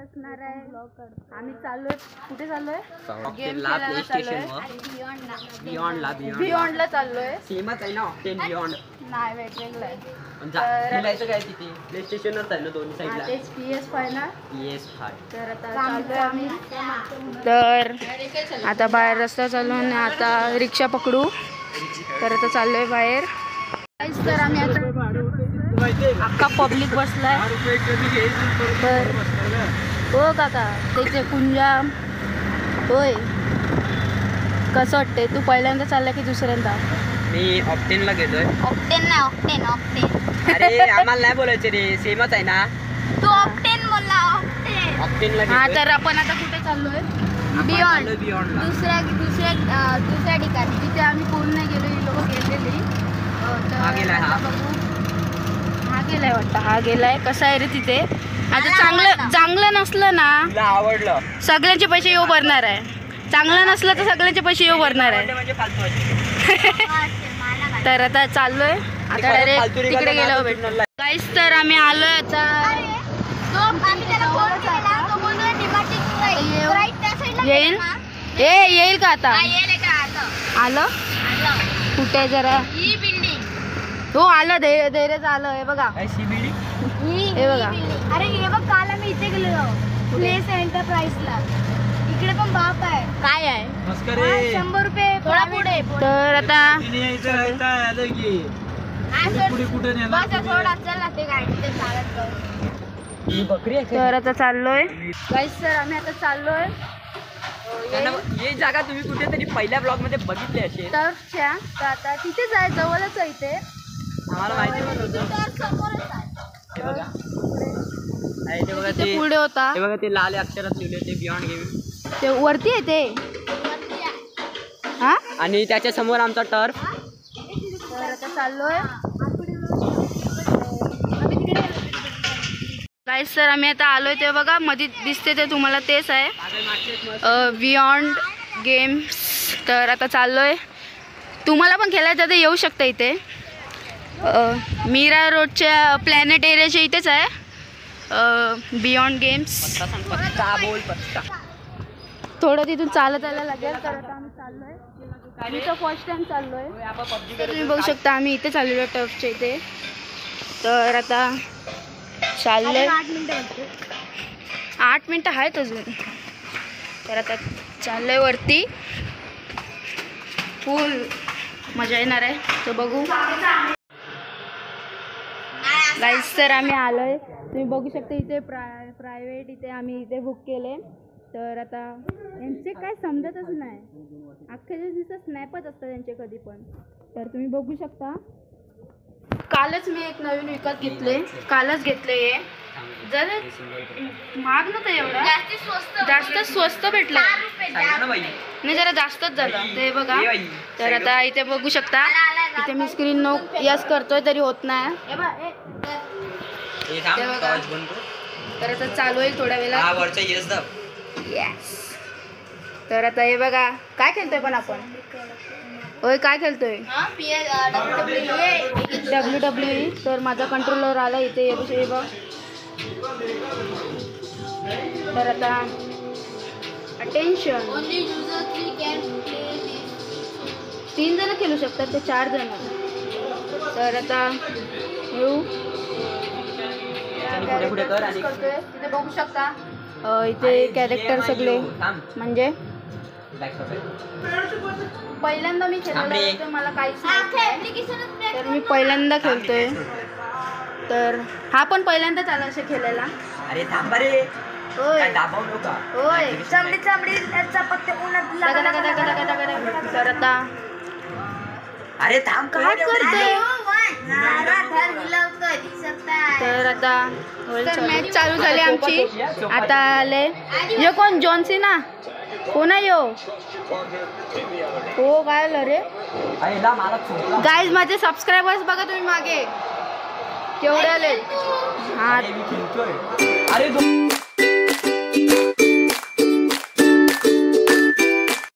असणार आहे आम्ही चाललोय कुठे चाललोय गेम प्ले स्टेशन बियॉन्डला चाललोय सेमच आहे ना ऑक्टेन बियॉन्ड नाही वेगवेगळं आहे खेळायचं काय तिथे प्ले स्टेशनच आहे ना दोन्ही साईडला तेच PS5 ना PS5 तर आता चाललोय आम्ही तर आता बाहेर रस्ता चालून आता रिक्षा पकडू तर आता चाललोय बाहेर तर आम्ही आता अख्खा पब्लिक बसलाय तर हो काका त्याचे कुंजा होय कसं वाटतंय तू पहिल्यांदा चालला की दुसऱ्यांदा मी ऑक्टेनला गेलोय ऑक्टेन नाही ऑक्टेन ऑक्टेन अरे आम्हाला नाही बोलायचं रे सेमच आहे ना तू ऑक्टेन बोलला ऑक्टेन ऑक्टेनला हा गेलोय तर आपण आता कुठे चाललोय बियॉन्ड दुसऱ्या ठिकाणी तिथे आम्ही पूर्ण नाही गेलो ही लोक गेलेली हा गेलाय हा गेलाय वाटतं हा गेलाय कसा आहे रे तिथे आता चांगलं नसलं ना तुला आवडलं सगळ्यांचे पैसे येऊ भरणार आहे चांगलं नसलं तर सगळ्यांचे पैसे येऊ भरणार आहे म्हणजे फालतू आहे. तर आता चाललोय आता डायरेक्ट तिकडे गेलो भेटणार काहीच तर आम्ही आलोय आता येईल येईल का आता आलं कुठे जरा हो आलं धैर्यच आलं हे बघा हे बघा अरे हे बघ काल आम्ही इथे गेलो प्लेस एंटरप्राइजला इकडे पण बाप आहे काय आहे 100 रुपये थोडा पुढे तर आता तर आता चाललोय काहीच तर आम्ही आता चाललोय ही जागा तुम्ही कुठेतरी पहिल्या ब्लॉग मध्ये बघितली असेल टर्फच्या तर आता तिथेच आहे जवळच आहे इथे आम्हाला माहिती नव्हतं ते बघा तिथे पुढे होता ते बघा ते लाल अक्षरात लिहिले ते बियॉन्ड गेम ते वरती आहे ते हा आणि त्याच्या समोर आमचा टर्फ तर आता चाललोय गाईस तर आम्ही आता आलोय ते बघा मध्ये दिसते ते तुम्हाला तेच आहे बियॉन्ड गेम्स तर आता चाललोय तुम्हाला पण खेळायचं तर येऊ शकता इथे मीरा रोडच्या प्लॅनेट एरियाच्या इथेच आहे बियॉन्ड गेम्स थोडं तिथून चालत यायला लागेल तर आता आम्ही चाललोय मी तर फर्स्ट टाइम चाललोय तर तुम्ही बघू शकता आम्ही इथे चाललेलो टर्फच्या इथे तर आता चाललोय 8 मिनिटं आहेत अजून तर आता चाललोय वरती फुल मजा येणार आहे तर बघू गाईस तर आम्ही आलोय तुम्ही बघू शकता इथे प्रायव्हेट इथे आम्ही इथे बुक केले तर आता यांचे काय समजतच नाही अख्ख्या दिवसाचं स्नॅपच असतं त्यांचे कधी पण तर तुम्ही बघू शकता कालच मी एक नवीन विकत घेतले कालच घेतले हे जर महाग नव्हतं एवढं जास्त स्वस्त भेटलं नाही जरा जास्तच झालं ते बघा तर आता इथे बघू शकता इथे मी स्क्रीन नो यस करतोय तरी होत नाही तर आता चालू होईल थोड्या वेळात येस तर आता हे बघा काय खेळतोय पण आपण होय काय खेळतोय WWE तर माझा कंट्रोलर आला इथे हे बघ तर आता अटेन्शन 3 जण खेळू शकतात ते 4 जण तर आता येऊ करतोय तिथे बघू शकता इथे कॅरेक्टर सगळे म्हणजे पहिल्यांदा मी खेळलेलं तर मला काहीच नाही तर मी पहिल्यांदा खेळतोय तर हा पण पहिल्यांदाच आला असे खेळायला अरे थांब रे होय दाबावू नका होय चामडी त्याचा पत्ते उन्हात तर आता अरे थांब काय करते तर आता मॅच चालू झाली आमची आता आले यो कोण जॉन्सी ना कोण आहे यो हो काय आलं रे गाईज माझे सबस्क्रायबर्स बघा तुम्ही मागे केवढे आले हा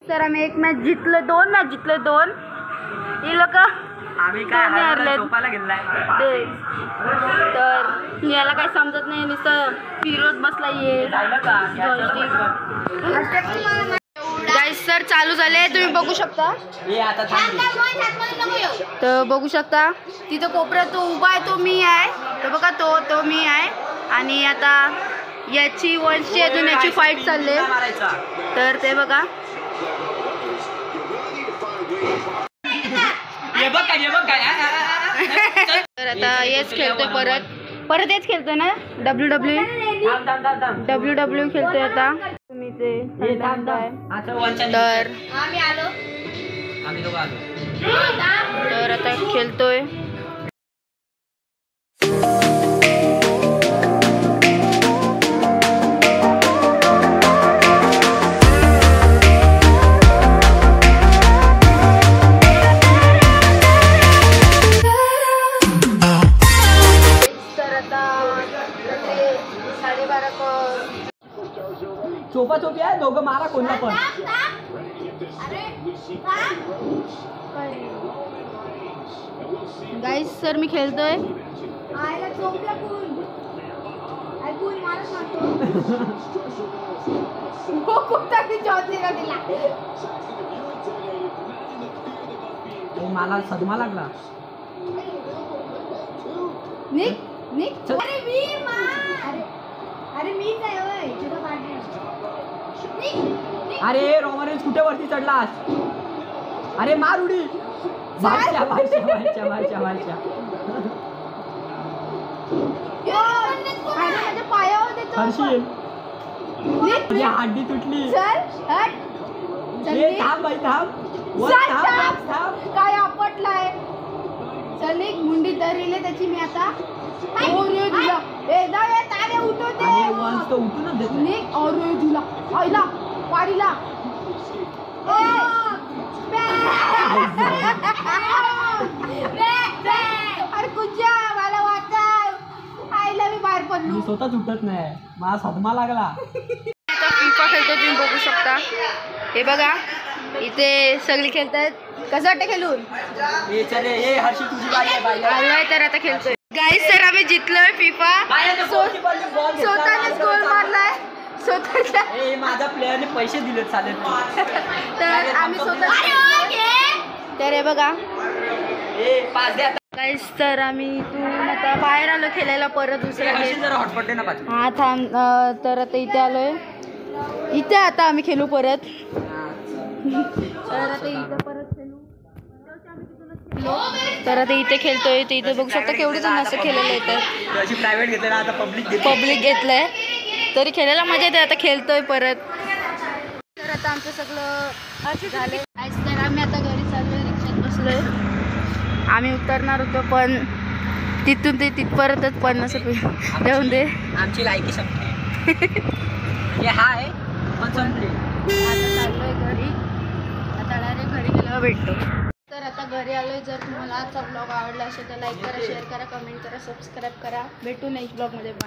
तर आम्ही एक मॅच जिंकलो 2 मॅच जिंकलो 2 ही लोक आम्ही काय आम्ही हरवलं, हरलो. झोपायला गेलाय. ते तर याला काही समजत नाही नुसतं फिरत बसला ये झालं का गाईस तर चालू झाले तुम्ही बघू शकता. हे आता थांब. तर बघू शकता तिथं कोपऱ्यात तो उभा आहे तो मी आहे. तर बघा तो मी आहे आणि आता याची वंशची अजून याची फाईट चालली आहे. मारायचा. तर ते बघा हे बघ काय तर आता हेच खेळतोय परत हेच खेळतोय ना WWE खेळतोय आता तुम्ही ते आहे. तर आम्ही दोघं आलो. तर आता खेळतोय. चोपा चोपी आहे दोघं मारा कोणला पण. गाईस सर मी खेळतोय. मला सदमा लागला. अरे रोमरेन्स कुठे वरती चढलास. अरे मार उडी. मारच्या हर्षी तुझी हड्डी तुटली. ए, थांब बाई थांब. काय आपटलाय चल एक मुंडी धरले त्याची मी आता. उठवते आणि वन्स तो उठूनच देत नाही. अरे तुला आईला वारीला अरे कुठच्या मला वाटत आईला मी बाहेर पडलो. मी स्वतःच उठत नाही. मला सदमा लागला. आता फिफा खेळतो तुम्ही बघू शकता. हे बघा इथे सगळी खेळतात. कसं वाटतं खेळून. ए चले ए हर्षी तुझी बाई आहे बाई. आलोय तर आता खेळतोय. गाईस तर आम्ही जिंकलोय फिफा. स्वतःनेच गोल मारलाय स्वतःच्या. ए माझ्या प्लेयरने पैसे दिले चालेल. तर आम्ही स्वतः तर हे बघा ए पाच द्या. गाईस तर आम्ही इथून आता बाहेर आलो खेळायला परत दुसऱ्या हर्षी जरा हॉटस्पॉट दे ना पाच. हा थांब. तर आता इथे आलोय. इथे आता आम्ही खेळू परत. तर आता इथे परत खेळू. तर आता इथे खेळतोय. तर इथे बघू शकता केवढे जण असं खेळायला येतात. अशी प्रायव्हेट घेतली ना आता पब्लिक घेतलंय तरी खेळायला मजा येते. आता खेळतोय परत. तर आता आमचं सगळं झालंय. तर आम्ही आता घरी चाललोय. रिक्षात बसलोय. आम्ही उतरणार होतो पण तिथून ते तिथपर्यंतच 50 रुपये देऊन दे. आमची लायकी संपली. म्हणजे हाय पण संपली. आता चाललोय घरी. आता डायरेक्ट घरी गेल्यावर भेटतो. तर आता घरी आलोय. जर तुम्हाला आजचा ब्लॉग आवडला असेल तर लाईक करा, शेअर करा, कमेंट करा, सबस्क्राईब करा. भेटू नेक्स्ट ब्लॉगमध्ये. बाय.